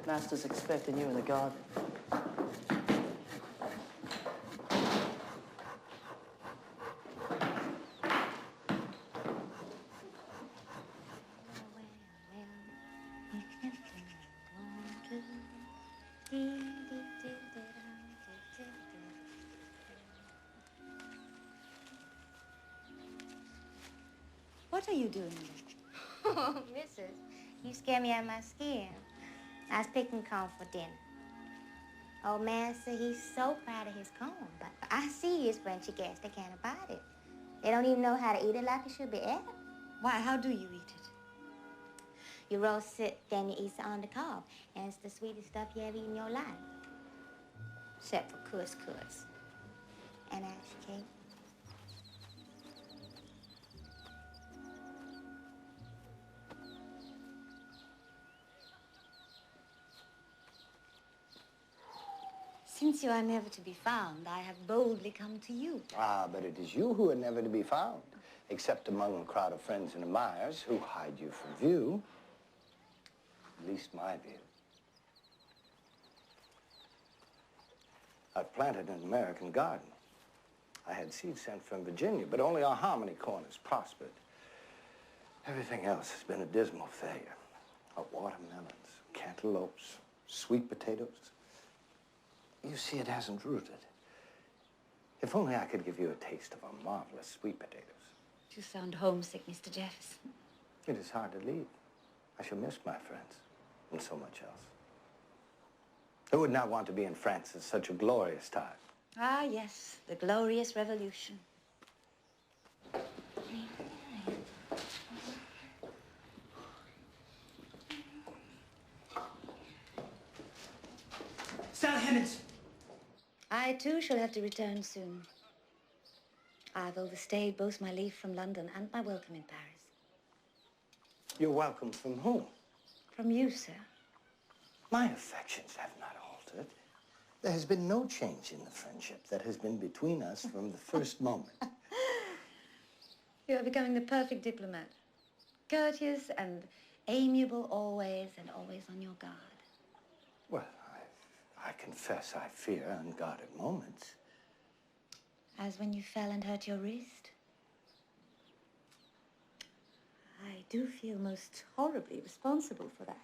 Master's expecting you in the garden. What are you doing there? Oh, missus, you scare me out of my skin. I was picking corn for dinner. Old man said he's so proud of his corn, but I see his Frenchy gas, they can't abide it. They don't even know how to eat it like it should be ate. Why, how do you eat it? You roast it, then you eat it on the cob, and it's the sweetest stuff you ever eat in your life. Except for couscous and ash cake. Since you are never to be found, I have boldly come to you. Ah, but it is you who are never to be found, except among a crowd of friends and admirers who hide you from view. At least my view. I've planted an American garden. I had seeds sent from Virginia, but only our harmony corn has prospered. Everything else has been a dismal failure. Our watermelons, cantaloupes, sweet potatoes. You see, it hasn't rooted. If only I could give you a taste of our marvelous sweet potatoes. You sound homesick, Mr. Jefferson. It is hard to leave. I shall miss my friends and so much else. Who would not want to be in France at such a glorious time? Ah, yes, the glorious revolution. Sally Hemings! I, too, shall have to return soon. I've overstayed both my leave from London and my welcome in Paris. You're welcome from whom? From you, sir. My affections have not altered. There has been no change in the friendship that has been between us from the first moment. You are becoming the perfect diplomat. Courteous and amiable always, and always on your guard. Well, I confess I fear unguarded moments. As when you fell and hurt your wrist. I do feel most horribly responsible for that.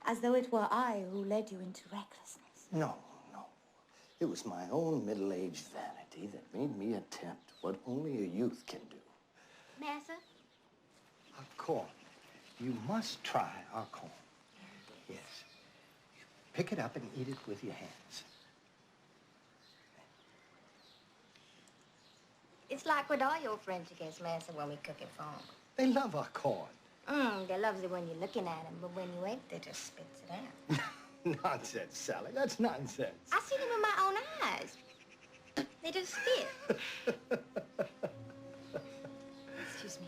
As though it were I who led you into recklessness. No, no. It was my own middle-aged vanity that made me attempt what only a youth can do. Massa? Our corn. You must try our corn. Yes. Pick it up and eat it with your hands. It's like with all your friends against Massa when we cook it for them. They love our corn. They love it when you're looking at them, but when you eat, they just spits it out. Nonsense, Sally. That's nonsense. I see them with my own eyes. They just spit. Excuse me.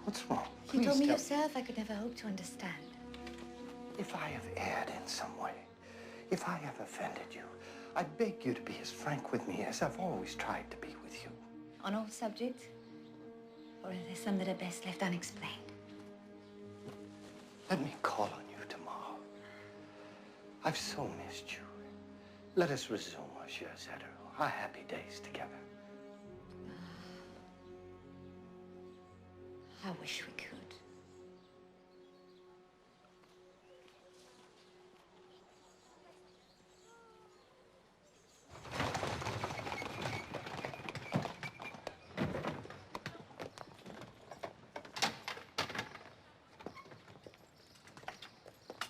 What's wrong? You told me tell yourself I could never hope to understand. If I have erred in some way, if I have offended you, I beg you to be as frank with me as I've always tried to be with you. On all subjects? Or are there some that are best left unexplained? Let me call on you tomorrow. I've so missed you. Let us resume our happy days together. I wish we could.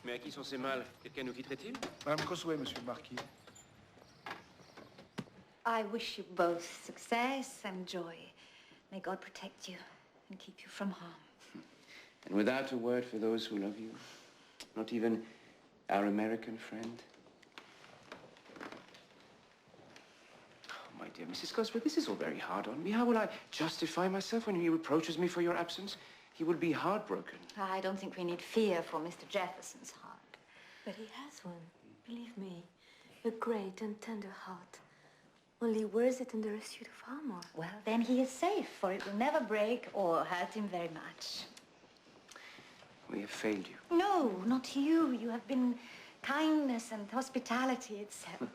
Mais à qui sont ces mâles? Quelqu'un nous quitterait-il? Madame Cosway, monsieur le marquis. I wish you both success and joy. May God protect you and keep you from harm. And without a word for those who love you? Not even our American friend? Oh, my dear Mrs. Cosway, this is all very hard on me. How will I justify myself when he reproaches me for your absence? He will be heartbroken. I don't think we need fear for Mr. Jefferson's heart. But he has one, believe me. A great and tender heart. Only wears it under a suit of armor. Well, then he is safe, for it will never break or hurt him very much. We have failed you. No, not you. You have been kindness and hospitality itself.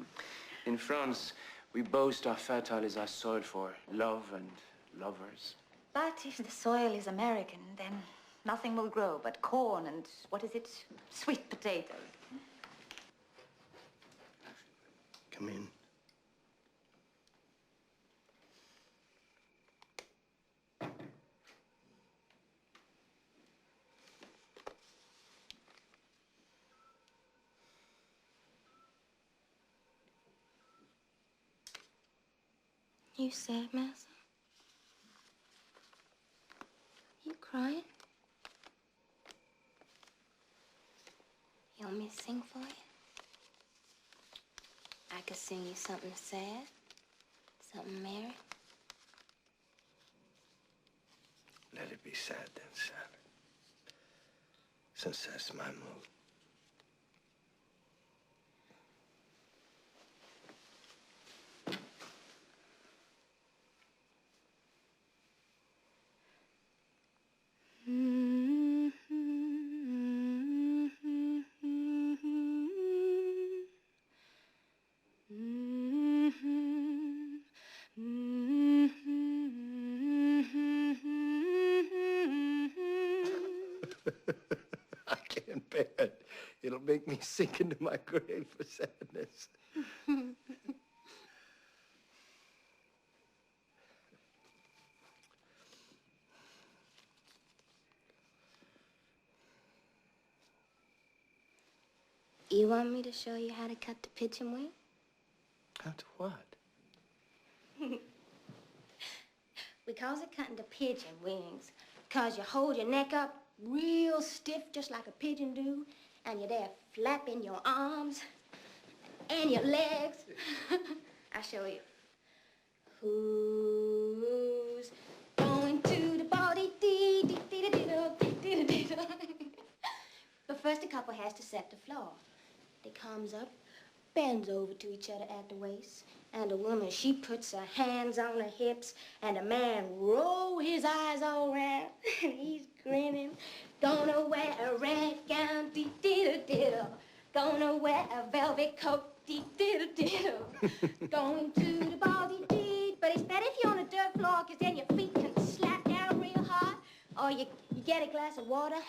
In France, we boast how fertile is our soil for love and lovers. But if the soil is American, then nothing will grow but corn and, what is it, sweet potatoes. Come in. You sad, Massa? You crying? You want me to sing for you? I could sing you something sad, something merry. Let it be sad then, Sally. Since that's my mood. I can't bear it. It'll make me sink into my grave for sadness. You want me to show you how to cut the pigeon wing? How to what? We calls it cutting the pigeon wings, 'cause you hold your neck up real stiff, just like a pigeon do, and you're there flapping your arms and your legs. I'll show you. Who's going to the party? But first, the couple has to set the floor. They comes up, bends over to each other at the waist, and the woman, she puts her hands on her hips, and the man roll his eyes all around, and he's grinning. Gonna wear a red gown, dee-diddle-diddle. Gonna wear a velvet coat, dee-diddle-diddle. Going to the body, dee. But it's better if you're on a dirt floor, 'cause then your feet can slap down real hard, or you get a glass of water,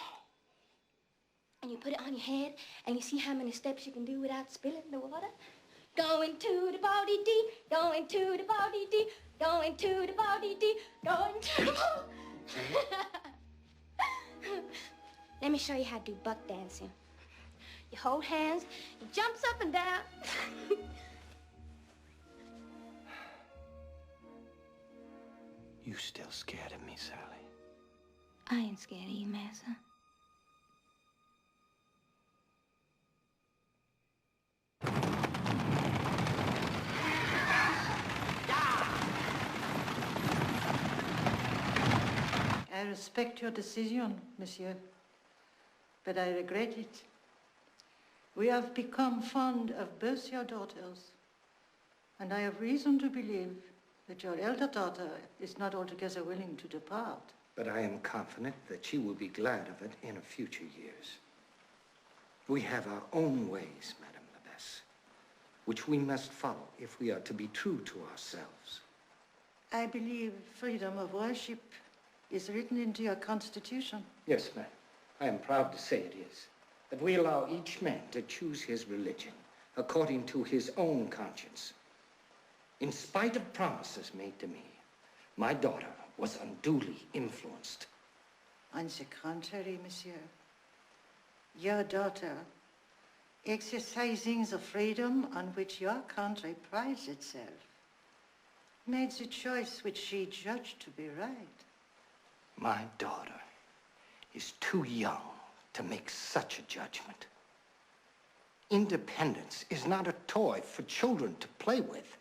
and you put it on your head, and you see how many steps you can do without spilling the water. Going to the body D, going to the body D, going to the body D, going to the body. Let me show you how to do buck dancing. You hold hands, you jumps up and down. You still scared of me, Sally? I ain't scared of you, Massa. I respect your decision, monsieur, but I regret it. We have become fond of both your daughters, and I have reason to believe that your elder daughter is not altogether willing to depart. But I am confident that she will be glad of it in future years. We have our own ways, Madame Labesse, which we must follow if we are to be true to ourselves. I believe freedom of worship is written into your constitution. Yes, ma'am. I am proud to say it is. That we allow each man to choose his religion according to his own conscience. In spite of promises made to me, my daughter was unduly influenced. On the contrary, monsieur, your daughter, exercising the freedom on which your country prides itself, made the choice which she judged to be right. My daughter is too young to make such a judgment. Independence is not a toy for children to play with,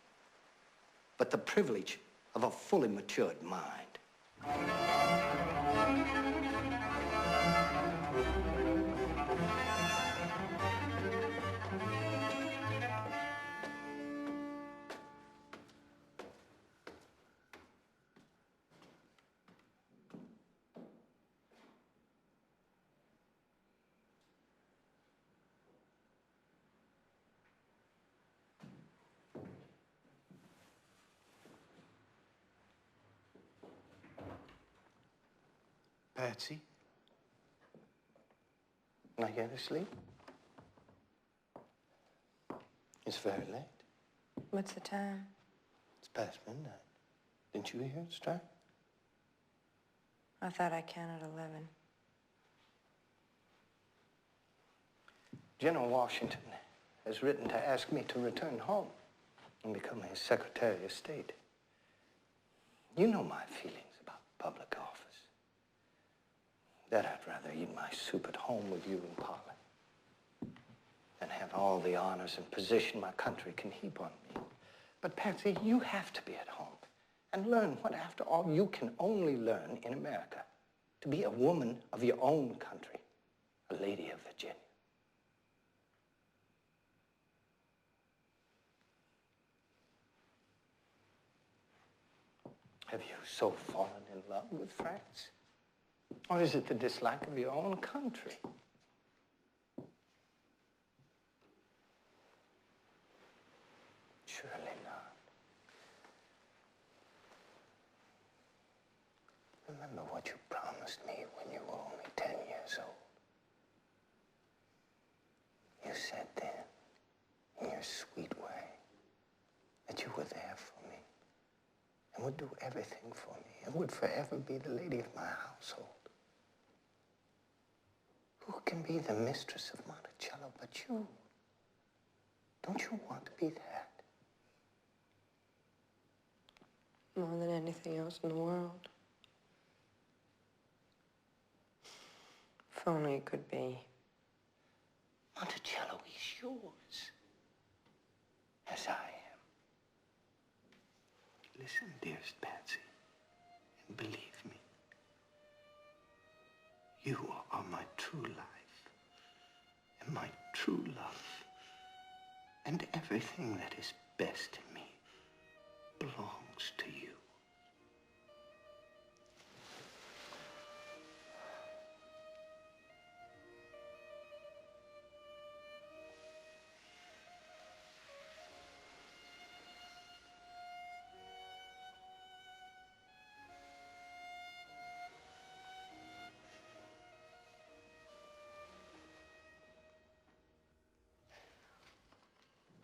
but the privilege of a fully matured mind. Patsy? Not yet asleep? It's very late. What's the time? It's past midnight. Didn't you hear it strike? I thought I counted 11. General Washington has written to ask me to return home and become his Secretary of State. You know my feelings about public office. That I'd rather eat my soup at home with you in Parliament than have all the honors and position my country can heap on me. But Patsy, you have to be at home and learn what, after all, you can only learn in America. To be a woman of your own country, a lady of Virginia. Have you so fallen in love with France? Or is it the dislike of your own country? Surely not. Remember what you promised me when you were only 10 years old. You said then, in your sweet way, that you were there for me and would do everything for me and would forever be the lady of my household. Who can be the mistress of Monticello but you? Don't you want to be that? More than anything else in the world. If only it could be. Monticello is yours, as I am. Listen, dearest Patsy, and believe me, you are my true life, and my true love, and everything that is best in me belongs to you.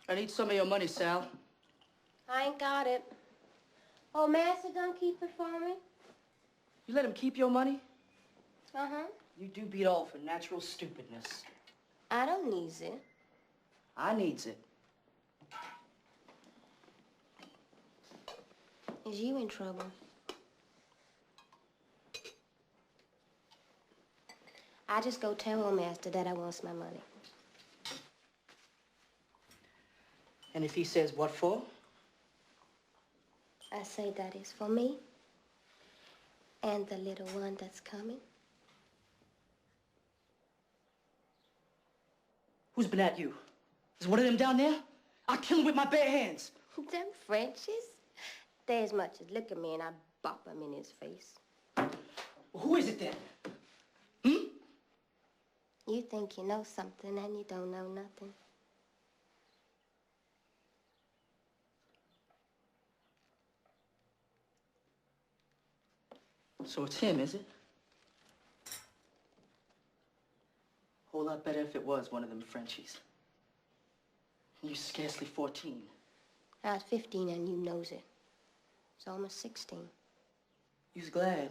I need some of your money, Sal. I ain't got it. Oh, Master done keep it for me? You let him keep your money? Uh-huh. You do beat all for natural stupidness. I don't need it. I needs it. Is you in trouble? I just go tell old Master that I wants my money. And if he says what for? I say that is for me and the little one that's coming. Who's been at you? Is one of them down there? I'll kill him with my bare hands. Them Frenchies? They as much as look at me and I bop him in his face. Well, who is it then? You think you know something and you don't know nothing. So it's him, is it? Whole lot better if it was one of them Frenchies. You're scarcely 14. I was 15 and you knows it. It's almost 16. You's glad.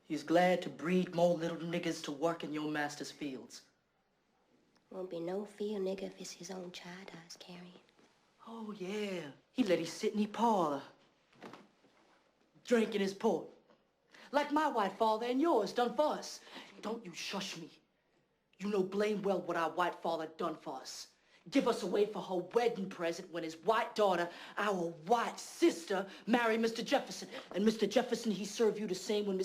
You's glad to breed more little niggas to work in your master's fields. Won't be no field nigga if it's his own child I was carrying. Oh, yeah. He let he sit in his parlor, drinking his port. Like my white father and yours done for us. Don't you shush me. You know blame well what our white father done for us. Give us away for her wedding present when his white daughter, our white sister, married Mr. Jefferson. And Mr. Jefferson, he served you the same when